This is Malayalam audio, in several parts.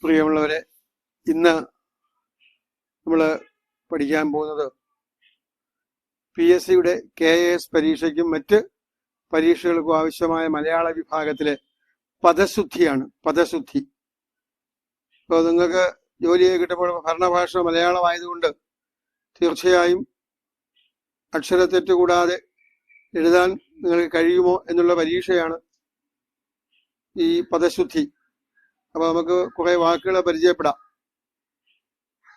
പ്രിയമുള്ളവരെ, ഇന്ന് നമ്മൾ പഠിക്കാൻ പോകുന്നത് PSCയുടെ KAS പരീക്ഷയ്ക്കും മറ്റ് പരീക്ഷകൾക്കും ആവശ്യമായ മലയാള വിഭാഗത്തിലെ പദശുദ്ധിയാണ്. പദശുദ്ധി. ഇപ്പോൾ നിങ്ങൾക്ക് ജോലിയെ കിട്ടുമ്പോൾ ഭരണഭാഷ മലയാളമായതുകൊണ്ട് തീർച്ചയായും അക്ഷരത്തെറ്റ് കൂടാതെ എഴുതാൻ നിങ്ങൾക്ക് കഴിയുമോ എന്നുള്ള പരീക്ഷയാണ് ഈ പദശുദ്ധി. അപ്പൊ നമുക്ക് കുറെ വാക്കുകളെ പരിചയപ്പെടാം,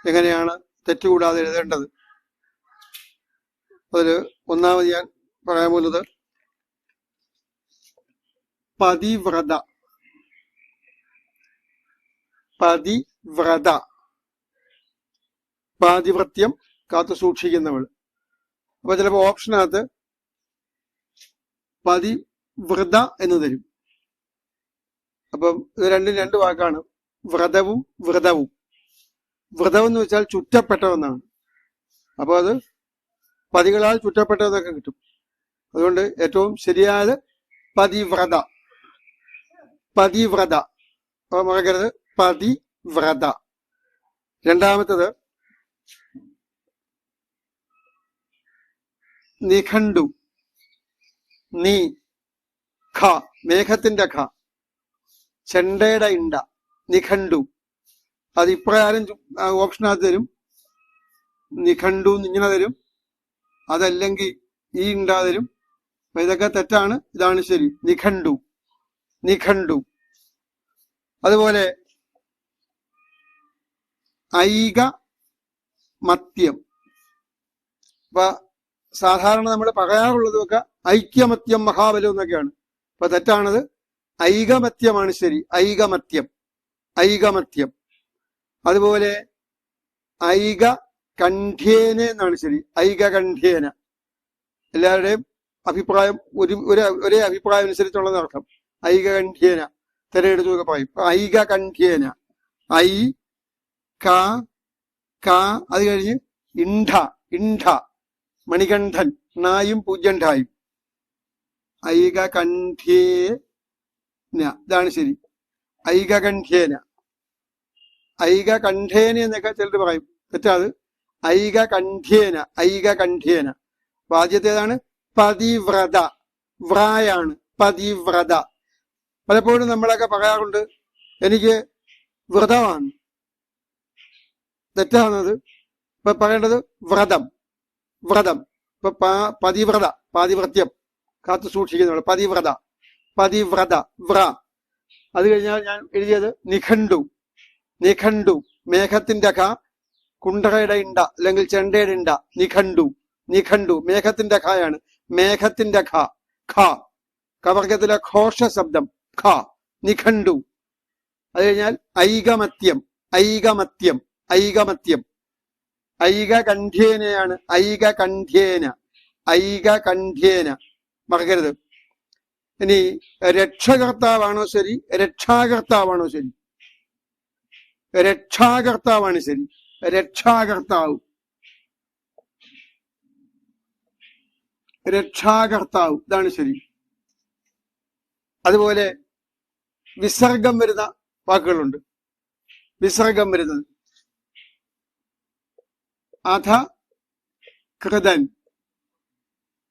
എങ്ങനെയാണ് തെറ്റുകൂടാതെ എഴുതേണ്ടത്. അതിൽ ഒന്നാമത് ഞാൻ പറയാൻ പോകുന്നത് പതിവ്രത. പതിവ്രത, പാതിവ്രത്യം കാത്തു സൂക്ഷിക്കുന്നവൾ. അപ്പൊ ചിലപ്പോ ഓപ്ഷനകത്ത് പതിവ്രത എന്ന് തരും. അപ്പം ഇത് രണ്ടും രണ്ട് വാക്കാണ്, വ്രതവും വ്രതവും. വ്രതം എന്ന് വെച്ചാൽ ചുറ്റപ്പെട്ടതെന്നാണ്. അപ്പൊ അത് പതികളാൽ ചുറ്റപ്പെട്ടതെന്നൊക്കെ കിട്ടും. അതുകൊണ്ട് ഏറ്റവും ശരിയായത് പതിവ്രത. പതിവ്രത, അപ്പൊ മറക്കരുത്, പതിവ്രത. രണ്ടാമത്തത് നിഘണ്ടു. നീ ഖ, മേഘത്തിന്റെ ഖ, ചെണ്ടയുടെ ഇണ്ട, നിഘണ്ടു. അത് ഇപ്രകാരം ഓപ്ഷനകത്ത് തരും. നിഘണ്ടു ഇങ്ങനെ തരും, അതല്ലെങ്കിൽ ഈ ഇണ്ടാ തരും. അപ്പൊ ഇതൊക്കെ തെറ്റാണ്, ഇതാണ് ശരി. നിഘണ്ടു, നിഘണ്ടു. അതുപോലെ ഐക മത്യം. അപ്പൊ സാധാരണ നമ്മൾ പറയാറുള്ളതൊക്കെ ഐക്യമത്യം മഹാബലം എന്നൊക്കെയാണ്. അപ്പൊ തെറ്റാണത്, ഐകമത്യമാണ് ശരി. ഐകമത്യം, ഐകമത്യം. അതുപോലെ ഐക കണ്ഠ്യേന എന്നാണ് ശരി. ഐകകണ്ഠ്യേന. എല്ലാവരുടെയും അഭിപ്രായം ഒരേ അഭിപ്രായം അനുസരിച്ചുള്ളത് അർത്ഥം. ഐകകണ്ഠ്യേന തിരഞ്ഞെടുത്തൊക്കെ പറയും. ഐകകണ്ഠ്യേന, ഐ ക ക, അത് കഴിഞ്ഞ് ഇണ്ഠ, ഇണ്ഠ, മണികണ്ഠൻ, നായും പൂജ്യണ്ഠായും. ഐകകണ്ഠ്യേന, ഇതാണ് ശരി. ഐകകണ്ഠ്യേന. ഐകകണ്ഠേന എന്നൊക്കെ ചിലർ പറയും, തെറ്റാത്. ഐകകണ്ഠ്യേന, ഐകകണ്ഠ്യേന. അപ്പൊ ആദ്യത്തേതാണ് പതിവ്രത, വ്രായാണ് പതിവ്രത. പലപ്പോഴും നമ്മളൊക്കെ പറയാറുണ്ട് എനിക്ക് വ്രതമാണ്, തെറ്റാണത്. ഇപ്പൊ പറയേണ്ടത് വ്രതം, വ്രതം. ഇപ്പൊ പതിവ്രത, പാതിവ്രത്യം കാത്തു സൂക്ഷിക്കുന്നവൾ, പതിവ്രത, പതിവ്രത, വ്ര. അത് കഴിഞ്ഞാൽ ഞാൻ എഴുതിയത് നിഘണ്ടു. നിഘണ്ടു, മേഘത്തിന്റെ ഖ, കുണ്ടറയുടെ ഇണ്ട അല്ലെങ്കിൽ ചെണ്ടയുടെ ഇണ്ട. നിഘണ്ടു, നിഘണ്ടു, മേഘത്തിന്റെ ഖയാണ്. മേഘത്തിന്റെ ഖ, ഖ, കവർഗത്തിലെ ഘോഷ ശബ്ദം ഖ, നിഘണ്ടു. അത് കഴിഞ്ഞാൽ ഐകമത്യം, ഐകമത്യം, ഐകമത്യം. ഐകകണ്ഠ്യേനയാണ്, ഐകകണ്ഠ്യേന, ഐകകണ്ഠ്യേന. മറക്കരുത്. ഇനി രക്ഷകർത്താവാണോ ശരി, രക്ഷാകർത്താവാണോ ശരി? രക്ഷാകർത്താവാണ് ശരി. രക്ഷാകർത്താവ്, രക്ഷാകർത്താവ്, ഇതാണ് ശരി. അതുപോലെ വിസർഗം വരുന്ന വാക്കുകളുണ്ട്. വിസർഗം വരുന്നത് അധ കൃതൻ,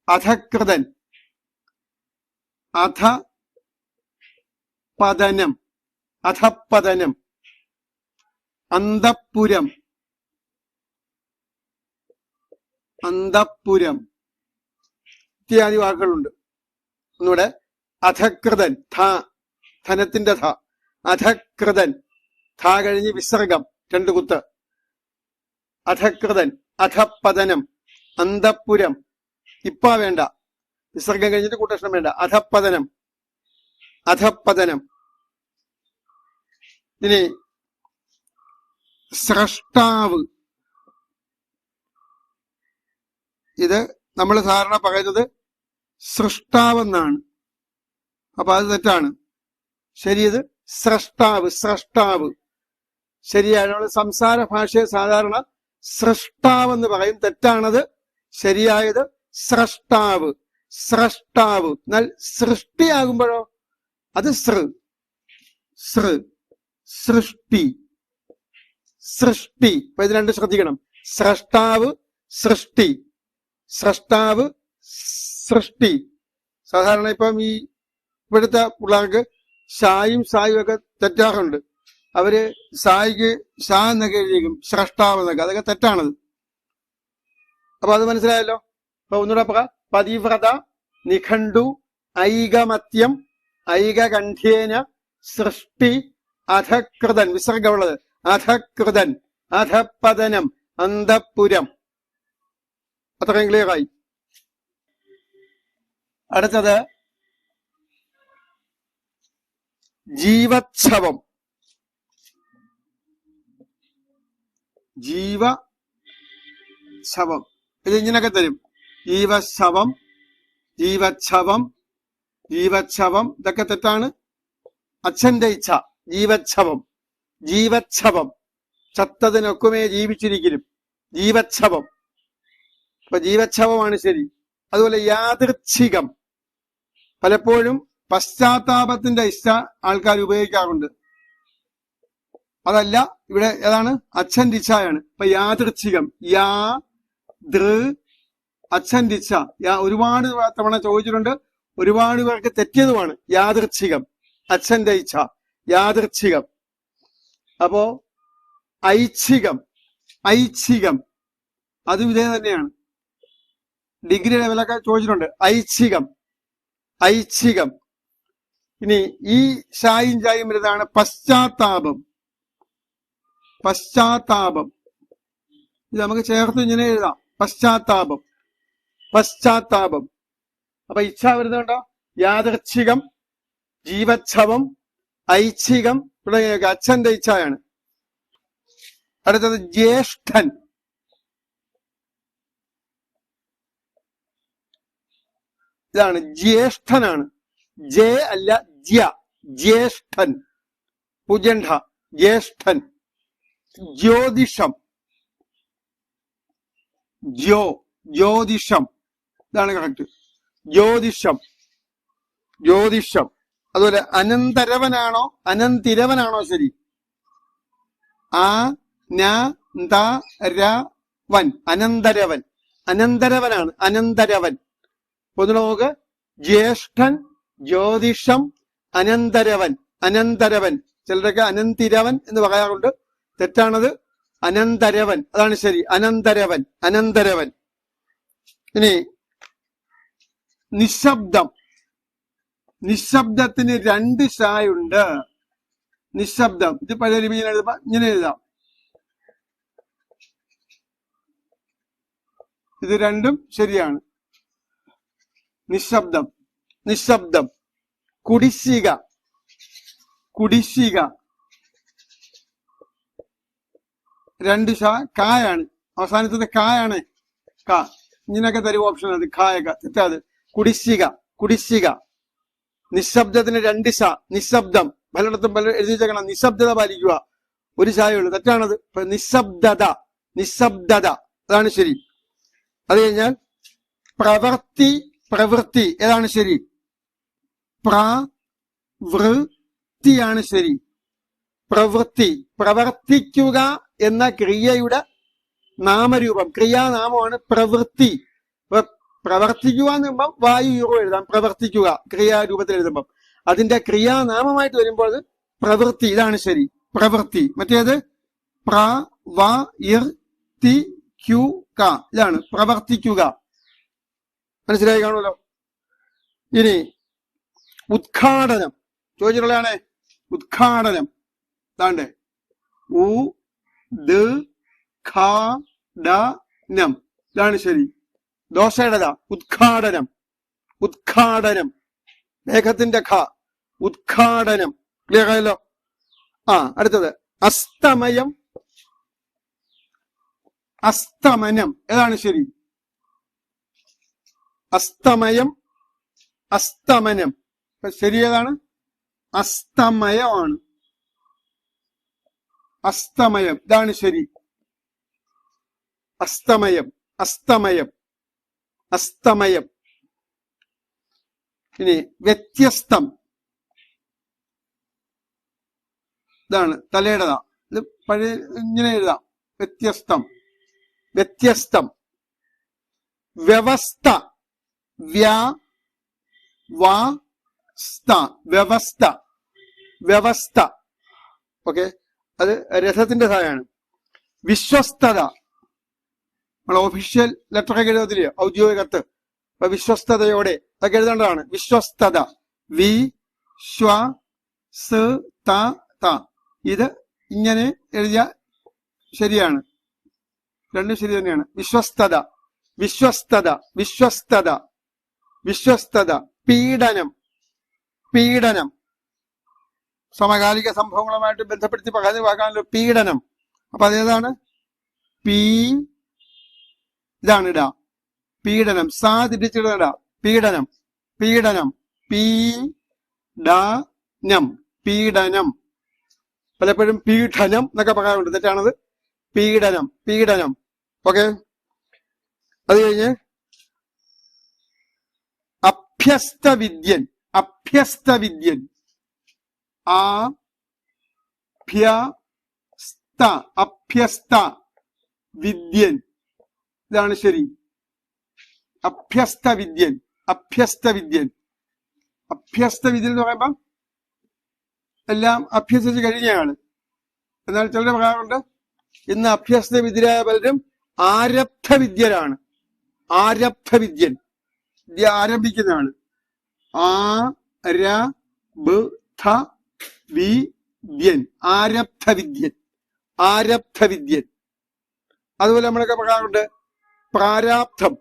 അധകൃതൻ, അധ പതനം, അധപതനം. അന്തഃപുരം, അന്തഃപുരം ഇത്യാദി വാക്കുകളുണ്ട്. ഒന്നുകൂടെ, അധകൃതൻ, ധ, ധനത്തിന്റെ ധ, അധകൃതൻ. ധ കഴിഞ്ഞ് വിസർഗം, രണ്ട് കുത്ത്. അധകൃതൻ, അധപതനം, അന്തഃപുരം. ഇപ്പ വേണ്ട, വിസർഗം കഴിഞ്ഞിട്ട് കൂട്ടക്ഷരം വേണ്ട. അധപതനം, അധപതനം. ഇനി സ്രഷ്ടാവ്. ഇത് നമ്മൾ സാധാരണ പറയുന്നത് സൃഷ്ടാവെന്നാണ്. അപ്പൊ അത് തെറ്റാണ്. ശരിയത് സ്രഷ്ടാവ്, സ്രഷ്ടാവ്. ശരിയാണ്. സംസാര ഭാഷയെ സാധാരണ സൃഷ്ടാവെന്ന് പറയും, തെറ്റാണത്. ശരിയായത് സ്രഷ്ടാവ്, സ്രഷ്ടാവ്. എന്നാൽ സൃഷ്ടിയാകുമ്പോഴോ അത് സൃ, സൃഷ്ടി, സൃഷ്ടി. അപ്പൊ ഇത് രണ്ടും ശ്രദ്ധിക്കണം. സ്രഷ്ടാവ് സൃഷ്ടി, സ്രഷ്ടാവ് സൃഷ്ടി. സാധാരണ ഇപ്പം ഈ ഇവിടുത്തെ പിള്ളേർക്ക് ഷായും സായും ഒക്കെ തെറ്റാറുണ്ട്. അവര് സായിക്ക് ഷാ എന്നൊക്കെ എഴുതിയിരിക്കും, സ്രഷ്ടാവ് എന്നൊക്കെ. അതൊക്കെ തെറ്റാണത്. അപ്പൊ അത് മനസ്സിലായല്ലോ. അപ്പൊ ഒന്നുകൂടെ പറ. പതിവ്രത നിഘണ്ടു ഐകമത്യം ഐകകണ്ഠ്യേന സൃഷ്ടി അധകൃതൻ. വിസർഗമുള്ളത്. അധകൃതൻ, അധപതനം, അന്തഃപുരം. അത്രയും ക്ലിയർ ആയി. അടുത്തത് ജീവച്ഛവം. ജീവച്ഛവം ഇത് ഇങ്ങനെയൊക്കെ തരും. ജീവച്ഛവം, ജീവച്ഛവം, ജീവച്ഛവം. ഇതൊക്കെ തെറ്റാണ്. അച്ഛന്റെ ഇച്ഛ. ജീവച്ഛവം, ജീവച്ഛവം. ചത്തതിനൊക്കുമേ ജീവിച്ചിരിക്കലും. ജീവച്ഛവം. അപ്പൊ ജീവച്ഛവമാണ് ശരി. അതുപോലെ യാദൃച്ഛികം. പലപ്പോഴും പശ്ചാത്താപത്തിന്റെ ഇച്ഛ ആൾക്കാർ ഉപയോഗിക്കാറുണ്ട്. അതല്ല, ഇവിടെ ഏതാണ്? അച്ഛന്റെ ഇച്ഛയാണ്. അപ്പൊ യാദൃച്ഛികം. യാ ദൃ അച്ഛന്റെ ഇച്ഛ. ഒരുപാട് തവണ ചോദിച്ചിട്ടുണ്ട്, ഒരുപാട് പേർക്ക് തെറ്റിയതുമാണ്. യാദൃച്ഛികം, അച്ഛന്റെ ഇച്ഛ, യാദൃച്ഛികം. അപ്പോ ഐച്ഛികം, ഐച്ഛികം അതും ഇതേ തന്നെയാണ്. ഡിഗ്രി ലെവലൊക്കെ ചോദിച്ചിട്ടുണ്ട്. ഐച്ഛികം, ഐച്ഛികം. ഇനി ഈ ഷായും ചായും വരുന്നതാണ് പശ്ചാത്താപം. പശ്ചാത്താപം ഇത് നമുക്ക് ചേർത്ത് ഇങ്ങനെ എഴുതാം. പശ്ചാത്താപം, പശ്ചാത്താപം. അപ്പൊ ഇച്ഛ വരുന്നുണ്ടോ? യാദൃച്ഛികം, ജീവച്ഛവം, ഐച്ഛികം തുടങ്ങിയൊക്കെ അച്ഛന്റെ ഇച്ഛയാണ്. അടുത്തത് ജ്യേഷ്ഠൻ. ഇതാണ് ജ്യേഷ്ഠനാണ്. ജെ അല്ല ജ്യ. ജ്യേഷ്ഠൻ, പുജണ്ഠ, ജ്യേഷ്ഠൻ. ജ്യോതിഷം, ജ്യോതിഷം ഇതാണ് കറക്റ്റ്. ജ്യോതിഷം, ജ്യോതിഷം. അതുപോലെ അനന്തരവനാണോ അനന്തിരവനാണോ ശരി? ആ ന ന്ത ര വൻ. അനന്തരവൻ, അനന്തരവനാണ്. അനന്തരവൻ. പൊതുവെ നോക്ക്. ജ്യേഷ്ഠൻ, ജ്യോതിഷം, അനന്തരവൻ. അനന്തരവൻ. ചിലരൊക്കെ അനന്തിരവൻ എന്ന് പറയാറുണ്ട്. തെറ്റാണത്. അനന്തരവൻ, അതാണ് ശരി. അനന്തരവൻ, അനന്തരവൻ. ഇനി നിശബ്ദം. നിശബ്ദത്തിന് രണ്ട് ഷായുണ്ട്. നിശബ്ദം ഇത് പഴയ ലിപിയിൽ എഴുതുമ്പോ ഇങ്ങനെ എഴുതാം. ഇത് രണ്ടും ശരിയാണ്. നിശബ്ദം, നിശബ്ദം. കുടിശ്ശിക, കുടിശ്ശിക. രണ്ട് ഷാ. കായാണ് അവസാനത്തെ. കായാണ്. കാ ഇങ്ങനെയൊക്കെ തരും ഓപ്ഷൻ. അത് കായൊക്കെ തെറ്റാത്. കുടിശ്ശിക, കുടിശ്ശിക. നിശബ്ദത്തിന് രണ്ട് ഷാ. നിശബ്ദം. പലയിടത്തും എഴുതി വെച്ചേക്കണം. നിശബ്ദത പാലിക്കുക. ഒരു ഷായുള്ളൂ. തെറ്റാണത്. നിശബ്ദത, നിശബ്ദത അതാണ് ശരി. അത് കഴിഞ്ഞാൽ പ്രവൃത്തി, പ്രവൃത്തി ഏതാണ് ശരി? പ്രവൃത്തിയാണ് ശരി. പ്രവൃത്തി, പ്രവർത്തിക്കുക എന്ന ക്രിയയുടെ നാമരൂപം, ക്രിയാനാമമാണ് പ്രവൃത്തി. പ്രവർത്തിക്കുക എന്ന് പറയുമ്പം വായു യൂറോ എഴുതാം. പ്രവർത്തിക്കുക ക്രിയാരൂപത്തിൽ എഴുതുമ്പം അതിന്റെ ക്രിയാനാമമായിട്ട് വരുമ്പോൾ അത് പ്രവൃത്തി. ഇതാണ് ശരി, പ്രവൃത്തി. മറ്റേത് പ്രവർത്തിക്കുക. ഇതാണ് പ്രവർത്തിക്കുക. മനസ്സിലായി കാണുമല്ലോ. ഇനി ഉദ്ഘാടനം ചോദിച്ചിട്ടുള്ളതാണ്. ഉദ്ഘാടനം താണ്ടേ ഉദ്ഘാടനം ഇതാണ് ശരി. ദോശയുടേതാ. ഉദ്ഘാടനം, ഉദ്ഘാടനം. മേഘത്തിന്റെ ഖ. ഉദ്ഘാടനം. ക്ലിയർ ആയല്ലോ. അടുത്തത് അസ്തമയം, അസ്തമനം ഏതാണ് ശരി? അസ്തമയം, അസ്തമനം. ശരി ഏതാണ്? അസ്തമയമാണ്. അസ്തമയം ഇതാണ് ശരി. അസ്തമയം, അസ്തമയം, അസ്തമയം. ഇനി വ്യത്യസ്തം ഇതാണ് തലയുടേതാ. ഇത് പഴയ ഇങ്ങനെ എഴുതാം. വ്യത്യസ്തം, വ്യത്യസ്തം. വ്യവസ്ഥ, വ്യവസ്ഥ, വ്യവസ്ഥ. ഓക്കെ, അത് രഥത്തിന്റെ സഹായാണ്. വിശ്വസ്തത, നമ്മൾ ഒഫീഷ്യൽ ലെറ്റർ ഒക്കെ എഴുതത്തില്ലേ, ഔദ്യോഗിക കത്ത്, അപ്പൊ വിശ്വസ്തതയോടെ അതൊക്കെ എഴുതേണ്ടതാണ്. വിശ്വസ്തത, ഇത് ഇങ്ങനെ എഴുതിയ ശരിയാണ്, രണ്ടും ശരി തന്നെയാണ്. വിശ്വസ്തത, വിശ്വസ്തത, വിശ്വസ്തത, വിശ്വസ്തത. പീഡനം, പീഡനം, സമകാലിക സംഭവങ്ങളുമായിട്ട് ബന്ധപ്പെടുത്തി പകാതെ വാക്കാണല്ലോ പീഡനം. അപ്പൊ അതേതാണ്? ഇതാണ് ഇടാ, പീഡനം. തിരിച്ചിട, പീഡനം, പീഡനം, പീഡനം, പീഡനം. പലപ്പോഴും പീഡനം എന്നൊക്കെ പറയാറുണ്ട്, തെറ്റാണത്. പീഡനം, പീഡനം. ഓക്കെ, അത് കഴിഞ്ഞ് അഭ്യസ്തവിദ്യൻ, അഭ്യസ്തവിദ്യൻ. അഭ്യസ്ത വിദ്യൻ, ഇതാണ് ശരി. അഭ്യസ്തവിദ്യൻ, അഭ്യസ്തവിദ്യൻ. അഭ്യസ്തവിദ്യൻ എന്ന് പറയുമ്പം എല്ലാം അഭ്യസിച്ച് കഴിഞ്ഞയാണ്. എന്നാൽ ചിലർ പറയാറുണ്ട് ഇന്ന് അഭ്യസ്തവിദ്യരായ പലരും ആരബ്ധവിദ്യരാണ്. ആരബ്ധവിദ്യൻ, വിദ്യ ആരംഭിക്കുന്നതാണ്. ആരബ്ധവിദ്യൻ, ആരബ്ധവിദ്യൻ, ആരബ്ധവിദ്യൻ. അതുപോലെ നമ്മളൊക്കെ പറയാറുണ്ട് പ്രാരാബ്ധം.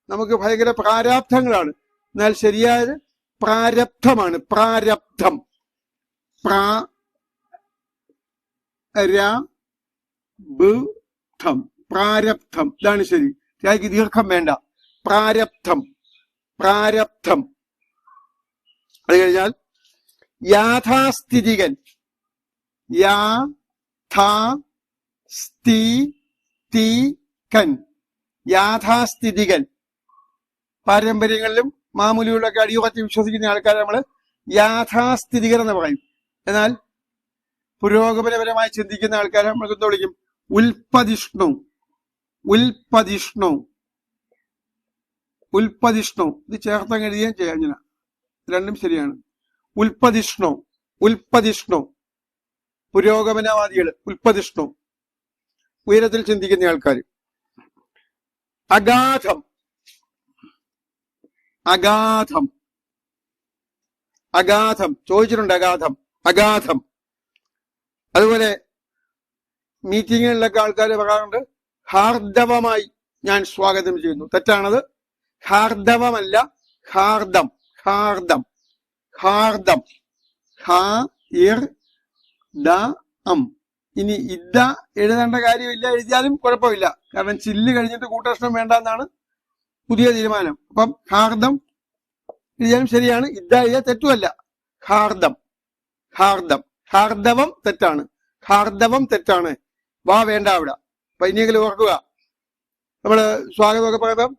നമുക്ക് ഭയങ്കര പ്രാരാബ്ധങ്ങളാണ്, എന്നാൽ ശരിയായത് പ്രാരബ്ധമാണ്. പ്രാരബ്ധം, പ്രാരബ്ധം, പ്രാരബ്ധം, ഇതാണ് ശരി. എനിക്ക് ദീർഘം വേണ്ട. പ്രാരബ്ധം, പ്രാരബ്ധം. അത് കഴിഞ്ഞാൽ യാഥാസ്ഥിതികൻ, യാഥാസ്ഥിതികൻ, യാഥാസ്ഥിതികൻ. പാരമ്പര്യങ്ങളിലും മാമൂലികളിലൊക്കെ അടിയുറച്ച് വിശ്വസിക്കുന്ന ആൾക്കാരെ നമ്മള് യാഥാസ്ഥിതികർ എന്ന് പറയും. എന്നാൽ പുരോഗമനപരമായി ചിന്തിക്കുന്ന ആൾക്കാരെ നമ്മൾക്ക് എന്താ വിളിക്കും? ഉൽപ്പതിഷ്ണു, ഉൽപ്പതിഷ്ണു, ഉൽപ്പതിഷ്ണു. ഇത് ചേർത്തങ്ങ് എഴുതുകയും ചെയ്യാം, ഇങ്ങനെ രണ്ടും ശരിയാണ്. ഉൽപ്പതിഷ്ണു, ഉൽപ്പതിഷ്ണു. പുരോഗമനവാദികള് ഉൽപ്പതിഷ്ണു, ഉയരത്തിൽ ചിന്തിക്കുന്ന ആൾക്കാർ. അഗാധം, അഗാധം, അഗാധം. ചോദിച്ചിട്ടുണ്ട് അഗാധം, അഗാധം. അതുപോലെ മീറ്റിങ്ങുകളിലൊക്കെ ആൾക്കാർ പറയാറുണ്ട് ഹാർദവമായി ഞാൻ സ്വാഗതം ചെയ്യുന്നു. തെറ്റാണത്. ഹാർദവമല്ല, ഹാർദം, ഹാർദം, ഹാർദം. ഇനി ഇദ്ദ എഴുതേണ്ട കാര്യമില്ല, എഴുതിയാലും കുഴപ്പമില്ല. കാരണം ചില്ല് കഴിഞ്ഞിട്ട് കൂട്ടക്ഷരം വേണ്ട എന്നാണ് പുതിയ തീരുമാനം. അപ്പം ഹാർദം എഴുതിയാലും ശരിയാണ്, ഇദ്ദ എഴുതിയാൽ തെറ്റുമല്ല. ഹാർദം, ഹാർദം. ഹാർദവം തെറ്റാണ്, ഹാർദവം തെറ്റാണ്. വാ വേണ്ട അവിടെ. അപ്പൊ ഇനിയെങ്കിലും ഓർക്കുക, നമ്മള് സ്വാഗതമൊക്കെ പറയുമ്പം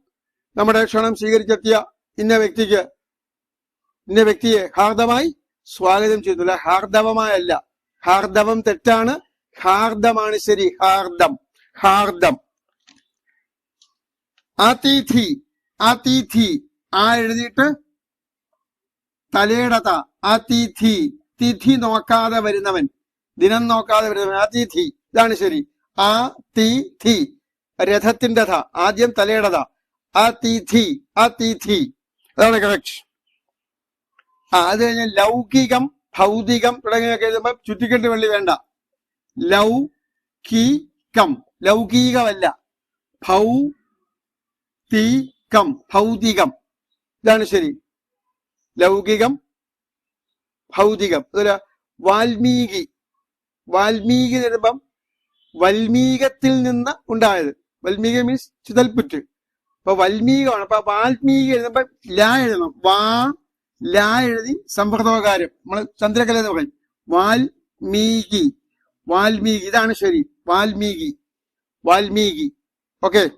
നമ്മുടെ ക്ഷണം സ്വീകരിച്ചെത്തിയ ഇന്ന വ്യക്തിയെ ഹാർദമായി സ്വാഗതം ചെയ്യുന്നില്ല, ഹാർദവമായല്ല. ഹാർദവം തെറ്റാണ്, ഹാർദമാണ് ശരി. ഹാർദം, ഹാർദം. അതിഥി, അതിഥി. ആ എഴുതിയിട്ട് തലയിടത. അതിഥി, തിഥി നോക്കാതെ വരുന്നവൻ, ദിനം നോക്കാതെ വരുന്നവൻ. അതിഥി, ഇതാണ് ശരി. അതിഥി, രഥത്തിന്റെ ധ, ആദ്യം തലയിടത. അതിഥി, അതിഥി, അതാണ് കറക്റ്റ്. അത് കഴിഞ്ഞ് ലൗകികം, ഭൗതികം തുടങ്ങിയൊക്കെ എഴുതുമ്പോ ചുറ്റിക്കെട്ട് വെള്ളി വേണ്ട. ലൗകികം, ലൗകികമല്ല, ഭൗതികം, ഭൗതികം, ഇതാണ് ശരി. ലൗകികം, ഭൗതികം. അതുപോലെ വാൽമീകി, വാൽമീകി എഴുതുമ്പം വൽമീകത്തിൽ നിന്ന് ഉണ്ടായത്. വൽമീക മീൻസ് ചിതൽപുറ്റ്. അപ്പൊ വൽമീകമാണ്. അപ്പൊ വാൽമീകി എഴുതുമ്പോ ലാ എഴുതണം. ലാ എഴുതി സമ്പ്രദോകാരം. നമ്മള് ചന്ദ്രകല എന്ന് പറയും. വാൽമീകി, വാൽമീകി, ഇതാണ് ശരി. വാൽമീകി, വാൽമീകി. ഓക്കെ.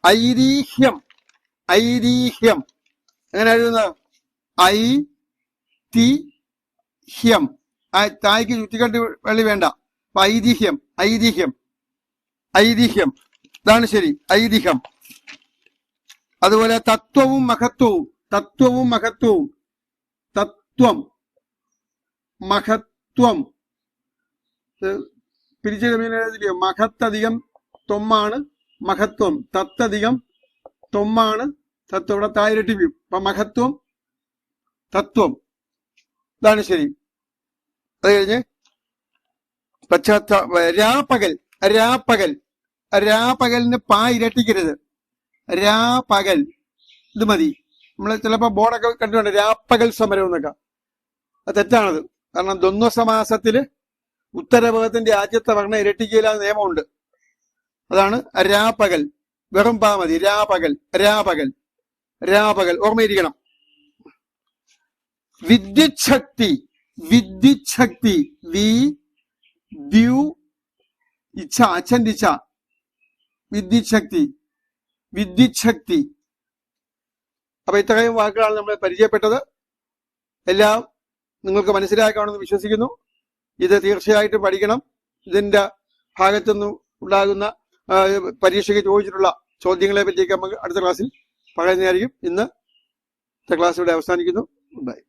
ഐതിഹ്യം, ഐതിഹ്യം എങ്ങനെ എഴുതുന്നത്? ഐതിഹ്യം, തായ്ക്ക് ചുറ്റിക്കെട്ടി വെള്ളി വേണ്ട. അപ്പൊ ഐതിഹ്യം, ഐതിഹ്യം, ഐതിഹ്യം, ഇതാണ് ശരി, ഐതിഹ്യം. അതുപോലെ തത്വവും മഹത്വവും, തത്വവും മഹത്വവും, തത്വം, മഹത്വം, പിരിച്ചു മഹത്തധികം തൊമ്മാണ് മഹത്വം, തത്തധികം തൊമ്മാണ് തത്വം. ഇവിടെ തായിരട്ടി വ്യൂ. അപ്പൊ മഹത്വം, തത്വം, ഇതാണ് ശരി. അത് കഴിഞ്ഞ് രാപ്പകൽ, രാപ്പകൽ, രാപ്പകലിന് പാ ഇരട്ടിക്കരുത്. രാപ്പകൽ, ഇത് മതി. നമ്മള് ചിലപ്പോ ബോർഡൊക്കെ കണ്ടിട്ടുണ്ട് രാപ്പകൽ സമരം എന്നൊക്കെ. അത് തെറ്റാണത്. കാരണം ദ്വന്ദ്വസമാസത്തില് ഉത്തരപദത്തിന്റെ ആദ്യത്തെ വർണ്ണ ഇരട്ടിക്കയില്ലാതെ നിയമമുണ്ട്. അതാണ് രാപ്പകൽ. വെറും പാ മതി. രാപകൽ, രാപകൽ, രാപകൽ, ഓർമ്മയിരിക്കണം. വിദ്യുത് ശക്തി, വിദ്യുത് ശക്തി, വി ദ്യു ഇച്ഛ, അച്ഛന്റെ ഇച്ഛ, വിദ്യുത് ശക്തി, വിദ്യുത് ശക്തി. അപ്പൊ ഇത്രയും വാക്കുകളാണ് നമ്മൾ പരിചയപ്പെട്ടത്. എല്ലാം നിങ്ങൾക്ക് മനസ്സിലാക്കാമെന്ന് വിശ്വസിക്കുന്നു. ഇത് തീർച്ചയായിട്ടും പഠിക്കണം. ഇതിന്റെ ഭാഗത്തുനിന്ന് ഉണ്ടാകുന്ന പരീക്ഷയ്ക്ക് ചോദിച്ചിട്ടുള്ള ചോദ്യങ്ങളെ പറ്റിയൊക്കെ നമുക്ക് അടുത്ത ക്ലാസ്സിൽ പറയുന്നതായിരിക്കും. ഇന്ന് ക്ലാസ് ഇവിടെ അവസാനിക്കുന്നു. ബൈ.